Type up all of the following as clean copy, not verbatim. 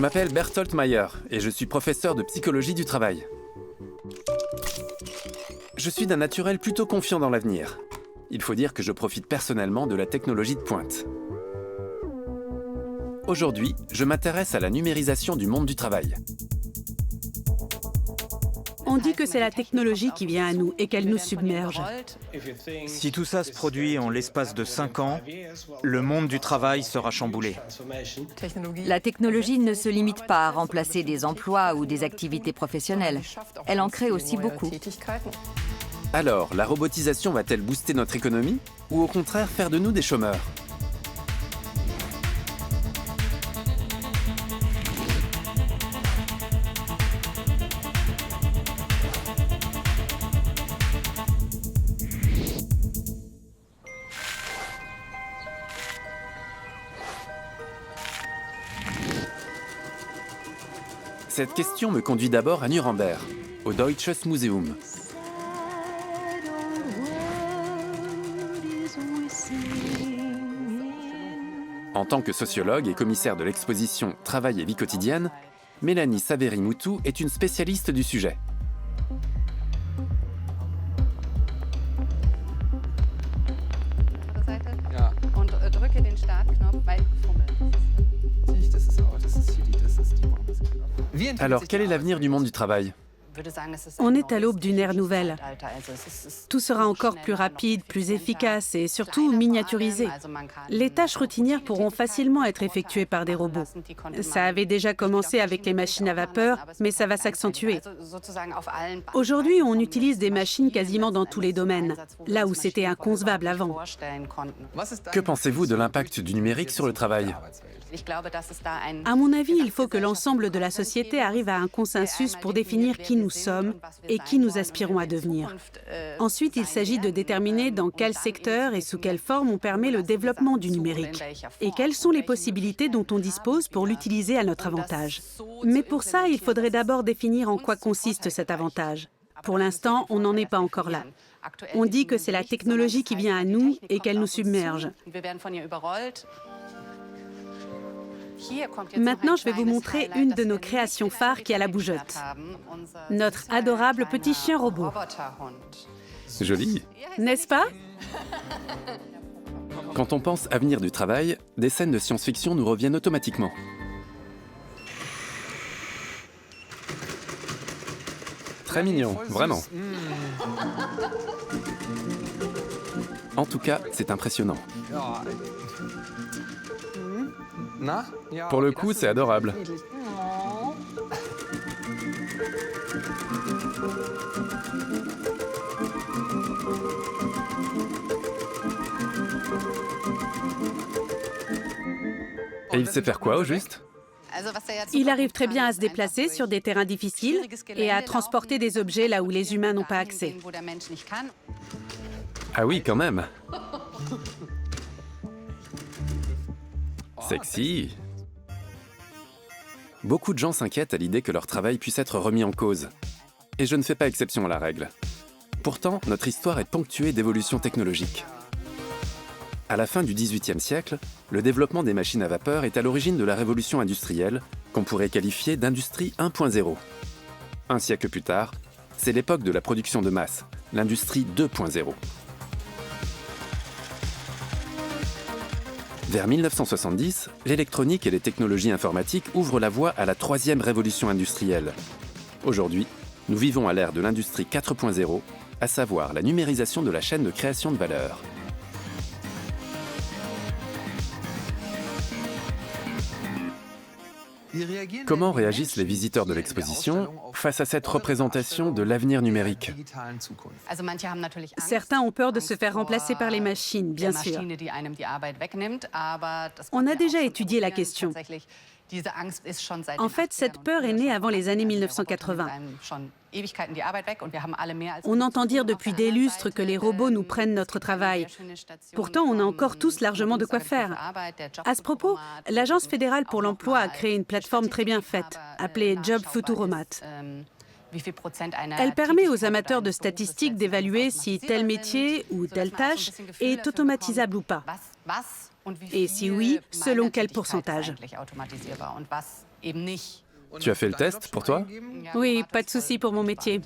m'appelle Bertolt Meyer et je suis professeur de psychologie du travail. Je suis d'un naturel plutôt confiant dans l'avenir. Il faut dire que je profite personnellement de la technologie de pointe. Aujourd'hui, je m'intéresse à la numérisation du monde du travail. On dit que c'est la technologie qui vient à nous et qu'elle nous submerge. Si tout ça se produit en l'espace de 5 ans, le monde du travail sera chamboulé. La technologie ne se limite pas à remplacer des emplois ou des activités professionnelles. Elle en crée aussi beaucoup. Alors, la robotisation va-t-elle booster notre économie ou au contraire faire de nous des chômeurs ? Cette question me conduit d'abord à Nuremberg, au Deutsches Museum. En tant que sociologue et commissaire de l'exposition Travail et vie quotidienne, Mélanie Saveri-Moutou est une spécialiste du sujet. Alors, quel est l'avenir du monde du travail ? On est à l'aube d'une ère nouvelle. Tout sera encore plus rapide, plus efficace et surtout miniaturisé. Les tâches routinières pourront facilement être effectuées par des robots. Ça avait déjà commencé avec les machines à vapeur, mais ça va s'accentuer. Aujourd'hui, on utilise des machines quasiment dans tous les domaines, là où c'était inconcevable avant. Que pensez-vous de l'impact du numérique sur le travail ? À mon avis, il faut que l'ensemble de la société arrive à un consensus pour définir qui nous sommes et qui nous aspirons à devenir. Ensuite, il s'agit de déterminer dans quel secteur et sous quelle forme on permet le développement du numérique et quelles sont les possibilités dont on dispose pour l'utiliser à notre avantage. Mais pour ça, il faudrait d'abord définir en quoi consiste cet avantage. Pour l'instant, on n'en est pas encore là. On dit que c'est la technologie qui vient à nous et qu'elle nous submerge. Maintenant, je vais vous montrer une de nos créations phares qui a la bougeotte. Notre adorable petit chien robot. Joli. N'est-ce pas ? Quand on pense avenir du travail, des scènes de science-fiction nous reviennent automatiquement. Très mignon, vraiment. En tout cas, c'est impressionnant. Pour le coup, c'est adorable. Et il sait faire quoi au juste ? Il arrive très bien à se déplacer sur des terrains difficiles et à transporter des objets là où les humains n'ont pas accès. Ah oui, quand même. Sexy. Beaucoup de gens s'inquiètent à l'idée que leur travail puisse être remis en cause. Et je ne fais pas exception à la règle. Pourtant, notre histoire est ponctuée d'évolutions technologiques. À la fin du XVIIIe siècle, le développement des machines à vapeur est à l'origine de la révolution industrielle, qu'on pourrait qualifier d'industrie 1.0. Un siècle plus tard, c'est l'époque de la production de masse, l'industrie 2.0. Vers 1970, l'électronique et les technologies informatiques ouvrent la voie à la troisième révolution industrielle. Aujourd'hui, nous vivons à l'ère de l'industrie 4.0, à savoir la numérisation de la chaîne de création de valeur. Comment réagissent les visiteurs de l'exposition face à cette représentation de l'avenir numérique ? Certains ont peur de se faire remplacer par les machines, bien sûr. On a déjà étudié la question. En fait, cette peur est née avant les années 1980. On entend dire depuis des lustres que les robots nous prennent notre travail. Pourtant, on a encore tous largement de quoi faire. À ce propos, l'Agence fédérale pour l'emploi a créé une plateforme très bien faite, appelée Job Futuromat. Elle permet aux amateurs de statistiques d'évaluer si tel métier ou telle tâche est automatisable ou pas. Et si oui, selon quel pourcentage. Tu as fait le test pour toi? Oui, pas de souci pour mon métier.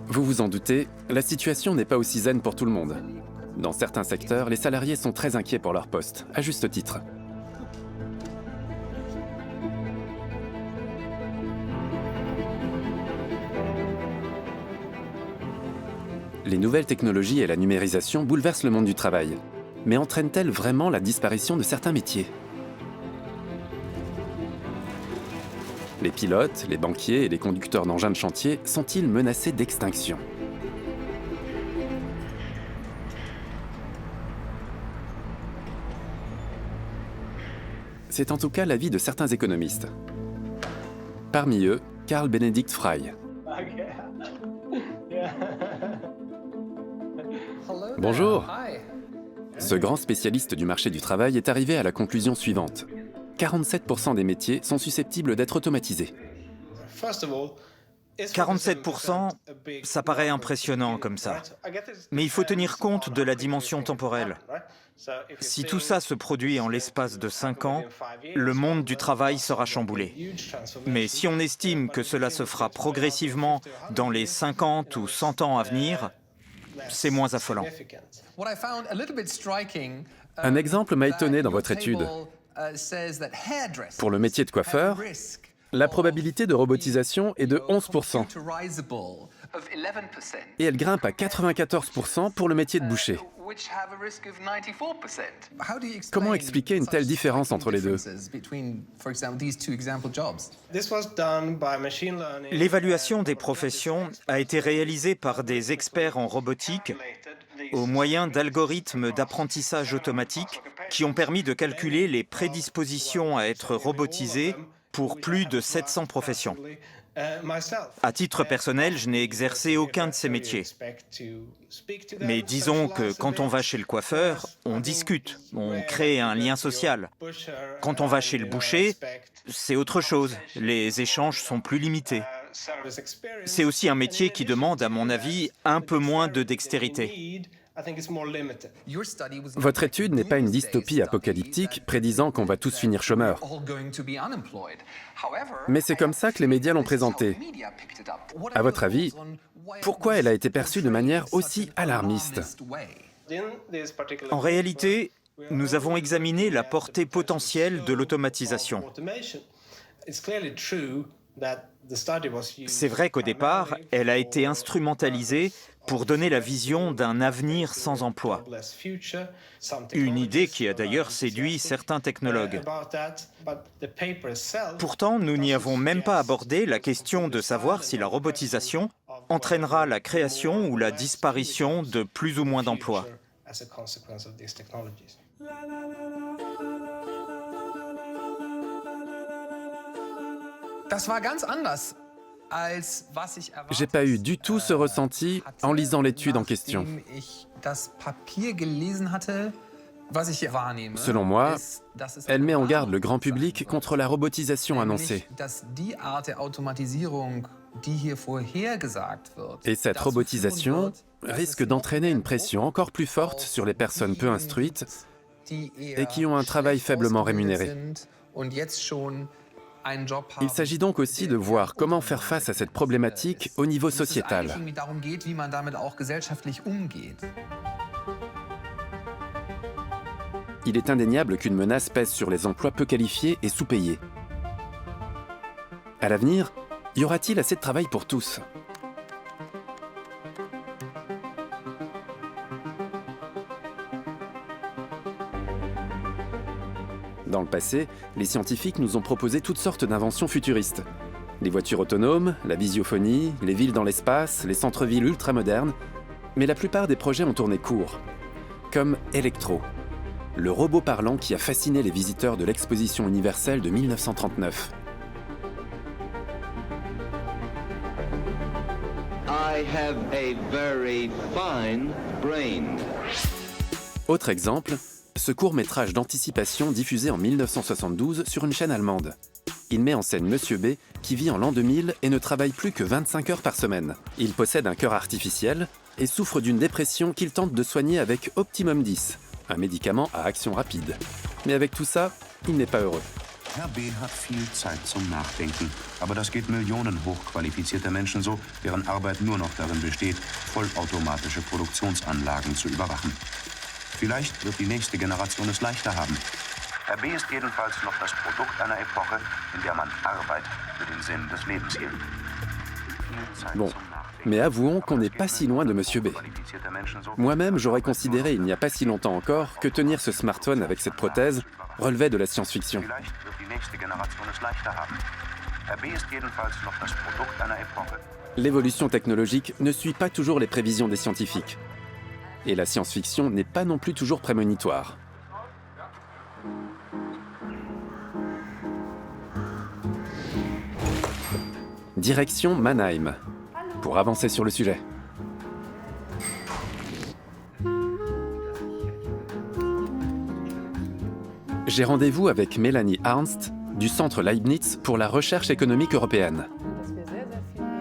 Vous vous en doutez, la situation n'est pas aussi zen pour tout le monde. Dans certains secteurs, les salariés sont très inquiets pour leur poste, à juste titre. Les nouvelles technologies et la numérisation bouleversent le monde du travail. Mais entraînent-elles vraiment la disparition de certains métiers? Les pilotes, les banquiers et les conducteurs d'engins de chantier sont-ils menacés d'extinction? C'est en tout cas l'avis de certains économistes. Parmi eux, Carl Benedict Frey. Bonjour. Ce grand spécialiste du marché du travail est arrivé à la conclusion suivante. 47% des métiers sont susceptibles d'être automatisés. 47%, ça paraît impressionnant comme ça. Mais il faut tenir compte de la dimension temporelle. Si tout ça se produit en l'espace de 5 ans, le monde du travail sera chamboulé. Mais si on estime que cela se fera progressivement dans les 50 ou 100 ans à venir, c'est moins affolant. Un exemple m'a étonné dans votre étude. Pour le métier de coiffeur, la probabilité de robotisation est de 11%. Et elle grimpe à 94% pour le métier de boucher. Comment expliquer une telle différence entre les deux? L'évaluation des professions a été réalisée par des experts en robotique au moyen d'algorithmes d'apprentissage automatique qui ont permis de calculer les prédispositions à être robotisées pour plus de 700 professions. À titre personnel, je n'ai exercé aucun de ces métiers. Mais disons que quand on va chez le coiffeur, on discute, on crée un lien social. Quand on va chez le boucher, c'est autre chose. Les échanges sont plus limités. C'est aussi un métier qui demande, à mon avis, un peu moins de dextérité. Votre étude n'est pas une dystopie apocalyptique prédisant qu'on va tous finir chômeurs. Mais c'est comme ça que les médias l'ont présentée. À votre avis, pourquoi elle a été perçue de manière aussi alarmiste? En réalité, nous avons examiné la portée potentielle de l'automatisation. C'est vrai qu'au départ, elle a été instrumentalisée pour donner la vision d'un avenir sans emploi. Une idée qui a d'ailleurs séduit certains technologues. Pourtant, nous n'y avons même pas abordé la question de savoir si la robotisation entraînera la création ou la disparition de plus ou moins d'emplois. J'ai pas eu du tout ce ressenti en lisant l'étude en question. Selon moi, elle met en garde le grand public contre la robotisation annoncée. Et cette robotisation risque d'entraîner une pression encore plus forte sur les personnes peu instruites et qui ont un travail faiblement rémunéré. Il s'agit donc aussi de voir comment faire face à cette problématique au niveau sociétal. Il est indéniable qu'une menace pèse sur les emplois peu qualifiés et sous-payés. À l'avenir, y aura-t-il assez de travail pour tous ? Dans le passé, les scientifiques nous ont proposé toutes sortes d'inventions futuristes. Les voitures autonomes, la visiophonie, les villes dans l'espace, les centres-villes ultramodernes. Mais la plupart des projets ont tourné court. Comme Electro, le robot parlant qui a fasciné les visiteurs de l'exposition universelle de 1939. I have a very fine brain. Autre exemple, ce court-métrage d'anticipation diffusé en 1972 sur une chaîne allemande. Il met en scène Monsieur B, qui vit en l'an 2000 et ne travaille plus que 25 heures par semaine. Il possède un cœur artificiel et souffre d'une dépression qu'il tente de soigner avec Optimum 10, un médicament à action rapide. Mais avec tout ça, il n'est pas heureux. Herr B. hat viel Zeit zum Nachdenken. Aber das geht Millionen hochqualifizierter Menschen so, deren Arbeit nur noch darin besteht, vollautomatische Produktionsanlagen zu überwachen. Vielleicht wird die nächste Generation es leichter haben. Herr B. ist jedenfalls noch das Produkt einer Epoche, in der man Arbeit für den Sinn des Lebens hielt. Bon, mais avouons qu'on n'est pas si loin de Monsieur B. Moi-même, j'aurais considéré il n'y a pas si longtemps encore que tenir ce smartphone avec cette prothèse relevait de la science-fiction. L'évolution technologique ne suit pas toujours les prévisions des scientifiques. Et la science-fiction n'est pas non plus toujours prémonitoire. Direction Mannheim, pour avancer sur le sujet. J'ai rendez-vous avec Mélanie Arnst du Centre Leibniz pour la recherche économique européenne.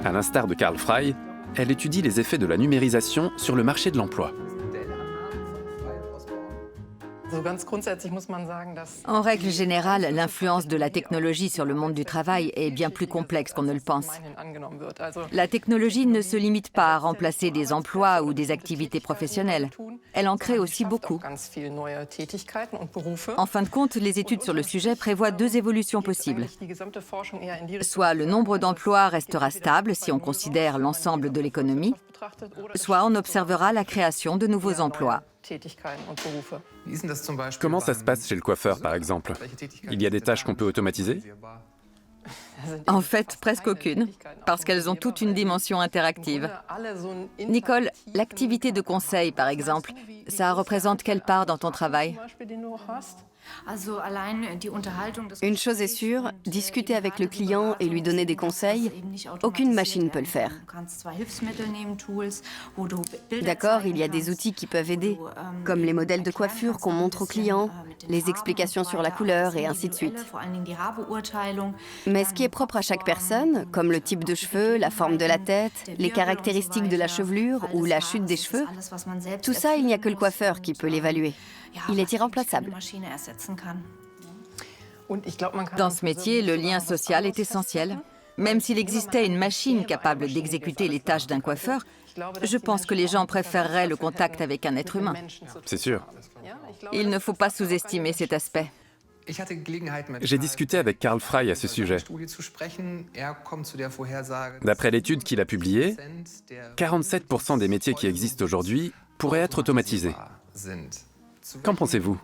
À l'instar de Karl Frey, elle étudie les effets de la numérisation sur le marché de l'emploi. En règle générale, l'influence de la technologie sur le monde du travail est bien plus complexe qu'on ne le pense. La technologie ne se limite pas à remplacer des emplois ou des activités professionnelles. Elle en crée aussi beaucoup. En fin de compte, les études sur le sujet prévoient deux évolutions possibles. Soit le nombre d'emplois restera stable si on considère l'ensemble de l'économie, soit on observera la création de nouveaux emplois. Comment ça se passe chez le coiffeur, par exemple? Il y a des tâches qu'on peut automatiser? En fait, presque aucune, parce qu'elles ont toute une dimension interactive. Nicole, l'activité de conseil, par exemple, ça représente quelle part dans ton travail? Une chose est sûre, discuter avec le client et lui donner des conseils, aucune machine ne peut le faire. D'accord, il y a des outils qui peuvent aider, comme les modèles de coiffure qu'on montre aux clients, les explications sur la couleur et ainsi de suite. Mais ce qui est propre à chaque personne, comme le type de cheveux, la forme de la tête, les caractéristiques de la chevelure ou la chute des cheveux, tout ça, il n'y a que le coiffeur qui peut l'évaluer. Il est irremplaçable. Dans ce métier, le lien social est essentiel. Même s'il existait une machine capable d'exécuter les tâches d'un coiffeur, je pense que les gens préféreraient le contact avec un être humain. C'est sûr. Il ne faut pas sous-estimer cet aspect. J'ai discuté avec Karl Frey à ce sujet. D'après l'étude qu'il a publiée, 47% des métiers qui existent aujourd'hui pourraient être automatisés. Qu'en pensez-vous?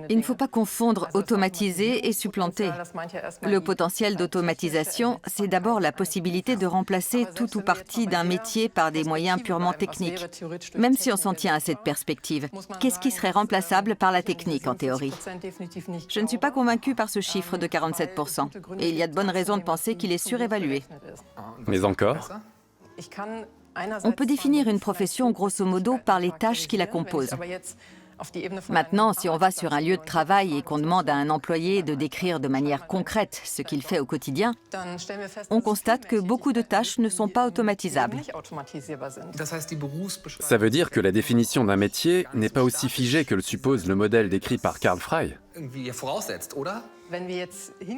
Il ne faut pas confondre automatiser et supplanter. Le potentiel d'automatisation, c'est d'abord la possibilité de remplacer tout ou partie d'un métier par des moyens purement techniques. Même si on s'en tient à cette perspective, qu'est-ce qui serait remplaçable par la technique en théorie? Je ne suis pas convaincue par ce chiffre de 47%. Et il y a de bonnes raisons de penser qu'il est surévalué. Mais encore? On peut définir une profession grosso modo par les tâches qui la composent. Maintenant, si on va sur un lieu de travail et qu'on demande à un employé de décrire de manière concrète ce qu'il fait au quotidien, on constate que beaucoup de tâches ne sont pas automatisables. Ça veut dire que la définition d'un métier n'est pas aussi figée que le suppose le modèle décrit par Karl Frey.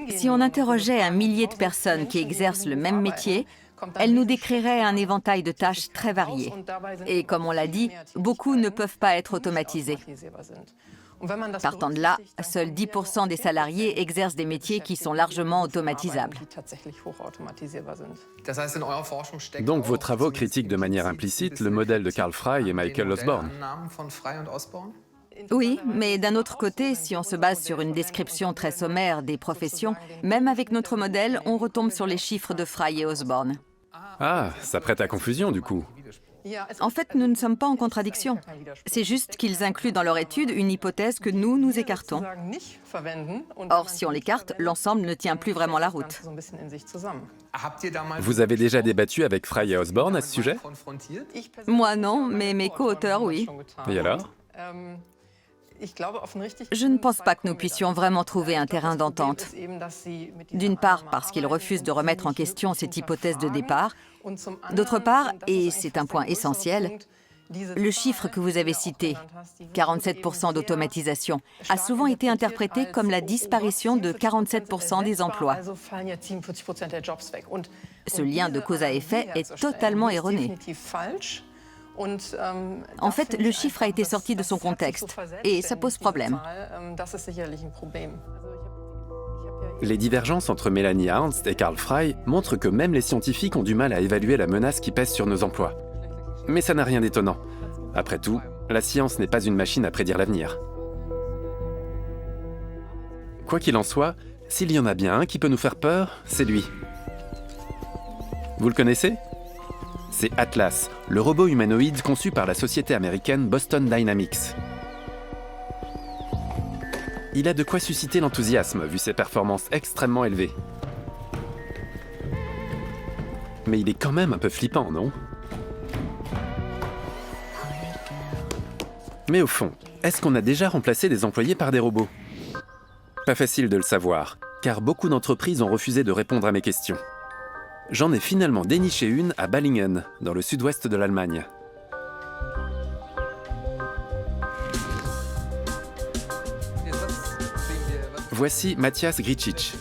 Si on interrogeait un millier de personnes qui exercent le même métier, elles nous décriraient un éventail de tâches très variées. Et comme on l'a dit, beaucoup ne peuvent pas être automatisés. Partant de là, seuls 10% des salariés exercent des métiers qui sont largement automatisables. Donc vos travaux critiquent de manière implicite le modèle de Karl Frey et Michael Osborne. Oui, mais d'un autre côté, si on se base sur une description très sommaire des professions, même avec notre modèle, on retombe sur les chiffres de Frey et Osborne. Ah, ça prête à confusion du coup. En fait, nous ne sommes pas en contradiction. C'est juste qu'ils incluent dans leur étude une hypothèse que nous écartons. Or, si on l'écarte, l'ensemble ne tient plus vraiment la route. Vous avez déjà débattu avec Frey et Osborne à ce sujet? Moi non, mais mes co-auteurs oui. Et alors? Je ne pense pas que nous puissions vraiment trouver un terrain d'entente. D'une part, parce qu'ils refusent de remettre en question cette hypothèse de départ. D'autre part, et c'est un point essentiel, Le chiffre que vous avez cité, 47% d'automatisation, a souvent été interprété comme la disparition de 47% des emplois. Ce lien de cause à effet est totalement erroné. En fait, le chiffre a été sorti de son contexte et ça pose problème. Les divergences entre Mélanie Arndt et Karl Frey montrent que même les scientifiques ont du mal à évaluer la menace qui pèse sur nos emplois. Mais ça n'a rien d'étonnant. Après tout, la science n'est pas une machine à prédire l'avenir. Quoi qu'il en soit, s'il y en a bien un qui peut nous faire peur, c'est lui. Vous le connaissez ? C'est Atlas, le robot humanoïde conçu par la société américaine Boston Dynamics. Il a de quoi susciter l'enthousiasme, vu ses performances extrêmement élevées. Mais il est quand même un peu flippant, non ? Mais au fond, est-ce qu'on a déjà remplacé des employés par des robots ? Pas facile de le savoir, car beaucoup d'entreprises ont refusé de répondre à mes questions. J'en ai finalement déniché une à Balingen, dans le sud-ouest de l'Allemagne. Voici Matthias Gricic.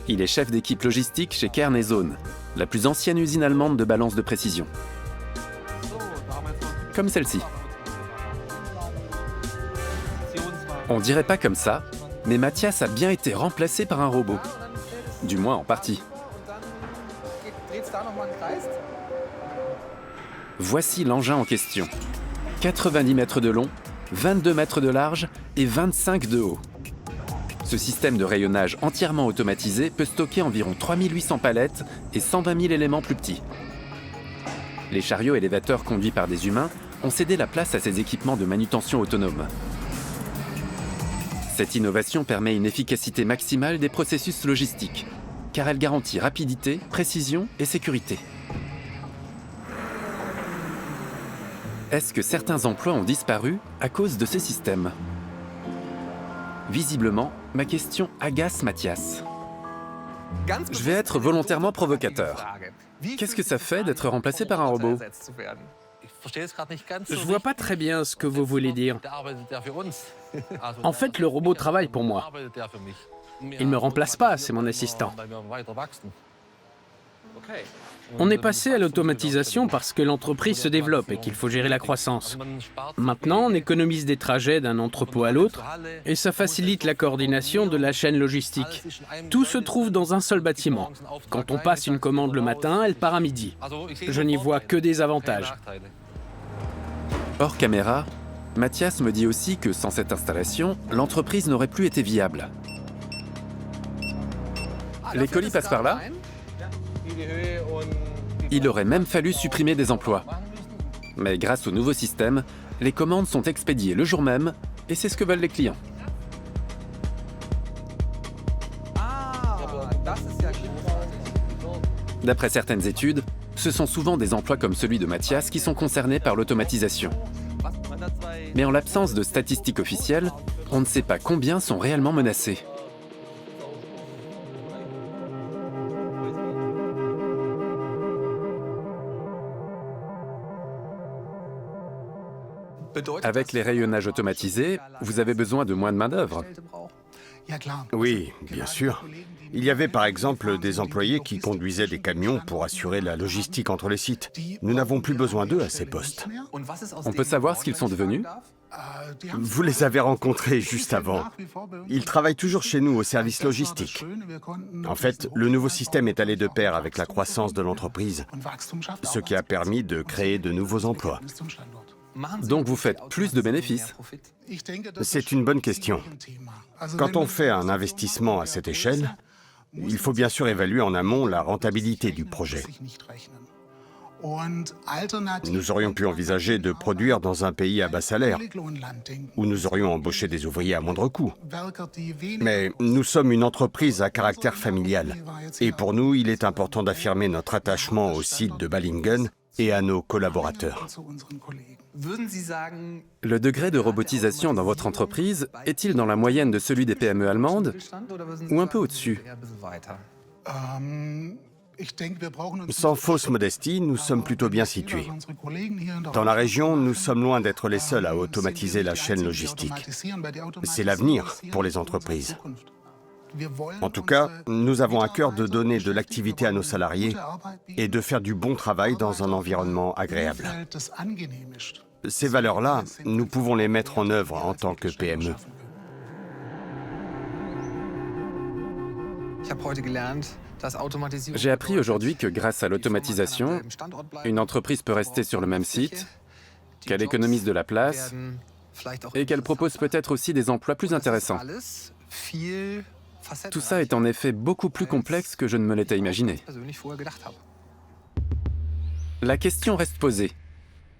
Il est chef d'équipe logistique chez Kern & Sohn, la plus ancienne usine allemande de balance de précision. Comme celle-ci. On dirait pas comme ça, mais Matthias a bien été remplacé par un robot. Du moins en partie. Voici l'engin en question. 90 mètres de long, 22 mètres de large et 25 de haut. Ce système de rayonnage entièrement automatisé peut stocker environ 3800 palettes et 120 000 éléments plus petits. Les chariots élévateurs conduits par des humains ont cédé la place à ces équipements de manutention autonome. Cette innovation permet une efficacité maximale des processus logistiques, car elle garantit rapidité, précision et sécurité. Est-ce que certains emplois ont disparu à cause de ces systèmes ? Visiblement, ma question agace Matthias. Je vais être volontairement provocateur. Qu'est-ce que ça fait d'être remplacé par un robot ? Je vois pas très bien ce que vous voulez dire. En fait, le robot travaille pour moi. Il me remplace pas, c'est mon assistant. On est passé à l'automatisation parce que l'entreprise se développe et qu'il faut gérer la croissance. Maintenant, on économise des trajets d'un entrepôt à l'autre et ça facilite la coordination de la chaîne logistique. Tout se trouve dans un seul bâtiment. Quand on passe une commande le matin, elle part à midi. Je n'y vois que des avantages. Hors caméra, Matthias me dit aussi que sans cette installation, l'entreprise n'aurait plus été viable. Les colis passent par là ? Il aurait même fallu supprimer des emplois. Mais grâce au nouveau système, les commandes sont expédiées le jour même, et c'est ce que veulent les clients. D'après certaines études, ce sont souvent des emplois comme celui de Matthias qui sont concernés par l'automatisation. Mais en l'absence de statistiques officielles, on ne sait pas combien sont réellement menacés. Avec les rayonnages automatisés, vous avez besoin de moins de main-d'œuvre. Oui, bien sûr. Il y avait par exemple des employés qui conduisaient des camions pour assurer la logistique entre les sites. Nous n'avons plus besoin d'eux à ces postes. On peut savoir ce qu'ils sont devenus ? Vous les avez rencontrés juste avant. Ils travaillent toujours chez nous au service logistique. En fait, le nouveau système est allé de pair avec la croissance de l'entreprise, ce qui a permis de créer de nouveaux emplois. Donc vous faites plus de bénéfices ? C'est une bonne question. Quand on fait un investissement à cette échelle, il faut bien sûr évaluer en amont la rentabilité du projet. Nous aurions pu envisager de produire dans un pays à bas salaire, où nous aurions embauché des ouvriers à moindre coût. Mais nous sommes une entreprise à caractère familial, et pour nous, il est important d'affirmer notre attachement au site de Balingen et à nos collaborateurs. Le degré de robotisation dans votre entreprise est-il dans la moyenne de celui des PME allemandes ou un peu au-dessus ? Sans fausse modestie, nous sommes plutôt bien situés. Dans la région, nous sommes loin d'être les seuls à automatiser la chaîne logistique. C'est l'avenir pour les entreprises. En tout cas, nous avons à cœur de donner de l'activité à nos salariés et de faire du bon travail dans un environnement agréable. Ces valeurs-là, nous pouvons les mettre en œuvre en tant que PME. J'ai appris aujourd'hui que grâce à l'automatisation, une entreprise peut rester sur le même site, qu'elle économise de la place et qu'elle propose peut-être aussi des emplois plus intéressants. Tout ça est en effet beaucoup plus complexe que je ne me l'étais imaginé. La question reste posée.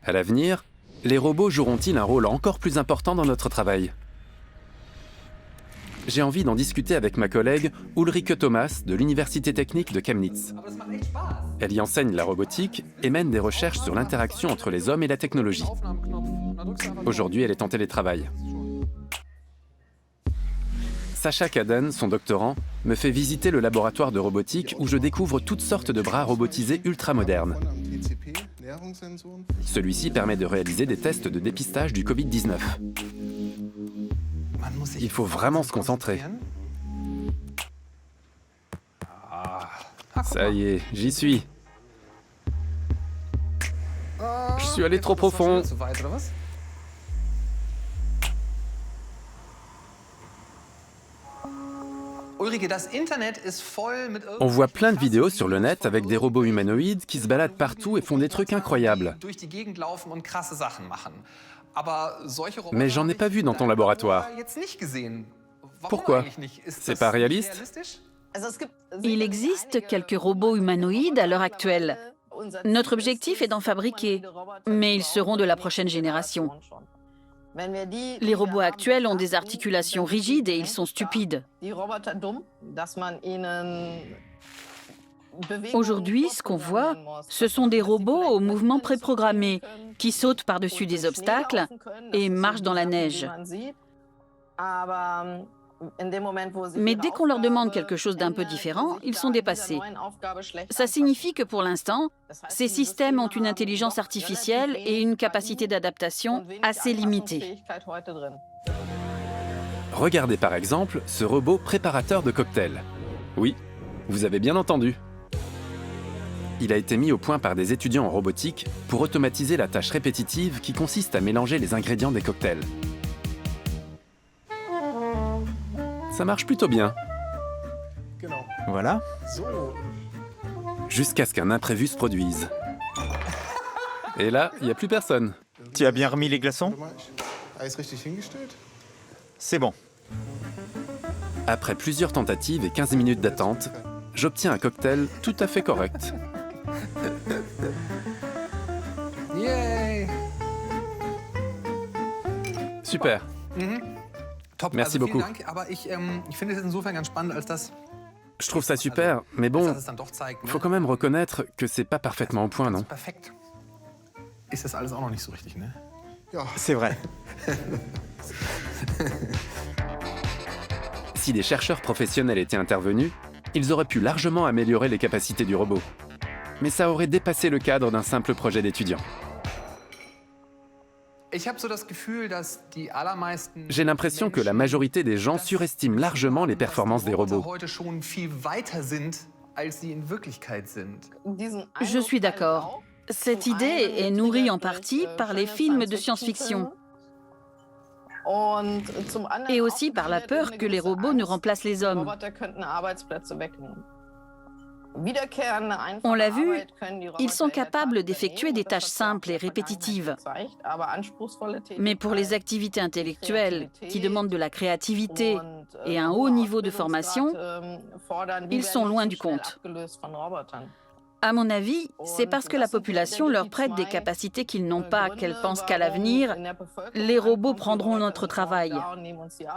À l'avenir, les robots joueront-ils un rôle encore plus important dans notre travail ? J'ai envie d'en discuter avec ma collègue Ulrike Thomas de l'Université technique de Chemnitz. Elle y enseigne la robotique et mène des recherches sur l'interaction entre les hommes et la technologie. Aujourd'hui, elle est en télétravail. Sacha Kaden, son doctorant, me fait visiter le laboratoire de robotique où je découvre toutes sortes de bras robotisés ultramodernes. Celui-ci permet de réaliser des tests de dépistage du Covid-19. Il faut vraiment se concentrer. Ça y est, j'y suis. Je suis allé trop profond. On voit plein de vidéos sur le net avec des robots humanoïdes qui se baladent partout et font des trucs incroyables. Mais j'en ai pas vu dans ton laboratoire. Pourquoi? C'est pas réaliste? Il existe quelques robots humanoïdes à l'heure actuelle. Notre objectif est d'en fabriquer, mais ils seront de la prochaine génération. Les robots actuels ont des articulations rigides et ils sont stupides. Aujourd'hui, ce qu'on voit, ce sont des robots aux mouvements préprogrammés qui sautent par-dessus des obstacles et marchent dans la neige. Mais dès qu'on leur demande quelque chose d'un peu différent, ils sont dépassés. Ça signifie que pour l'instant, ces systèmes ont une intelligence artificielle et une capacité d'adaptation assez limitée. Regardez par exemple ce robot préparateur de cocktails. Oui, vous avez bien entendu. Il a été mis au point par des étudiants en robotique pour automatiser la tâche répétitive qui consiste à mélanger les ingrédients des cocktails. Ça marche plutôt bien. Voilà. Jusqu'à ce qu'un imprévu se produise. Et là, il n'y a plus personne. Tu as bien remis les glaçons? C'est bon. Après plusieurs tentatives et 15 minutes d'attente, j'obtiens un cocktail tout à fait correct. Super. Merci beaucoup. Je trouve ça super, mais bon, faut quand même reconnaître que c'est pas parfaitement au point, non? C'est vrai. Si des chercheurs professionnels étaient intervenus, ils auraient pu largement améliorer les capacités du robot. Mais ça aurait dépassé le cadre d'un simple projet d'étudiant. J'ai l'impression que la majorité des gens surestiment largement les performances des robots. Je suis d'accord. Cette idée est nourrie en partie par les films de science-fiction et aussi par la peur que les robots ne remplacent les hommes. On l'a vu, ils sont capables d'effectuer des tâches simples et répétitives. Mais pour les activités intellectuelles qui demandent de la créativité et un haut niveau de formation, ils sont loin du compte. À mon avis, c'est parce que la population leur prête des capacités qu'ils n'ont pas, qu'elle pense qu'à l'avenir, les robots prendront notre travail.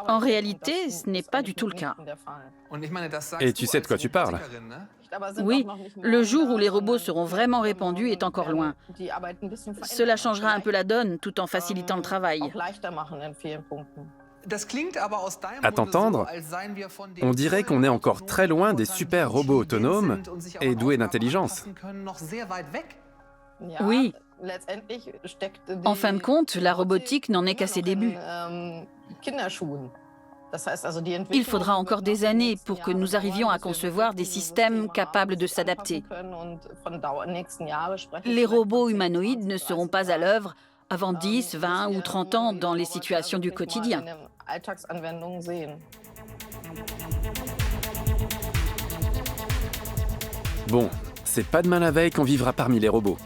En réalité, ce n'est pas du tout le cas. Et tu sais de quoi tu parles? Oui, le jour où les robots seront vraiment répandus est encore loin. Cela changera un peu la donne tout en facilitant le travail. À t'entendre, on dirait qu'on est encore très loin des super robots autonomes et doués d'intelligence. Oui. En fin de compte, la robotique n'en est qu'à ses débuts. Il faudra encore des années pour que nous arrivions à concevoir des systèmes capables de s'adapter. Les robots humanoïdes ne seront pas à l'œuvre avant 10, 20 ou 30 ans dans les situations du quotidien. Bon, c'est pas demain la veille qu'on vivra parmi les robots.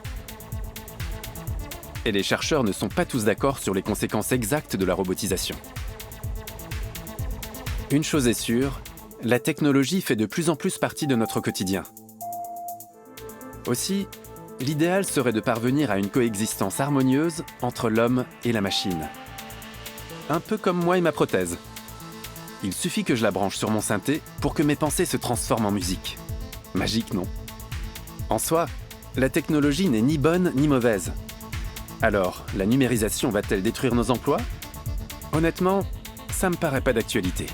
Et les chercheurs ne sont pas tous d'accord sur les conséquences exactes de la robotisation. Une chose est sûre, la technologie fait de plus en plus partie de notre quotidien. Aussi, l'idéal serait de parvenir à une coexistence harmonieuse entre l'homme et la machine. Un peu comme moi et ma prothèse. Il suffit que je la branche sur mon synthé pour que mes pensées se transforment en musique. Magique, non? En soi, la technologie n'est ni bonne ni mauvaise. Alors, la numérisation va-t-elle détruire nos emplois? Honnêtement, ça me paraît pas d'actualité.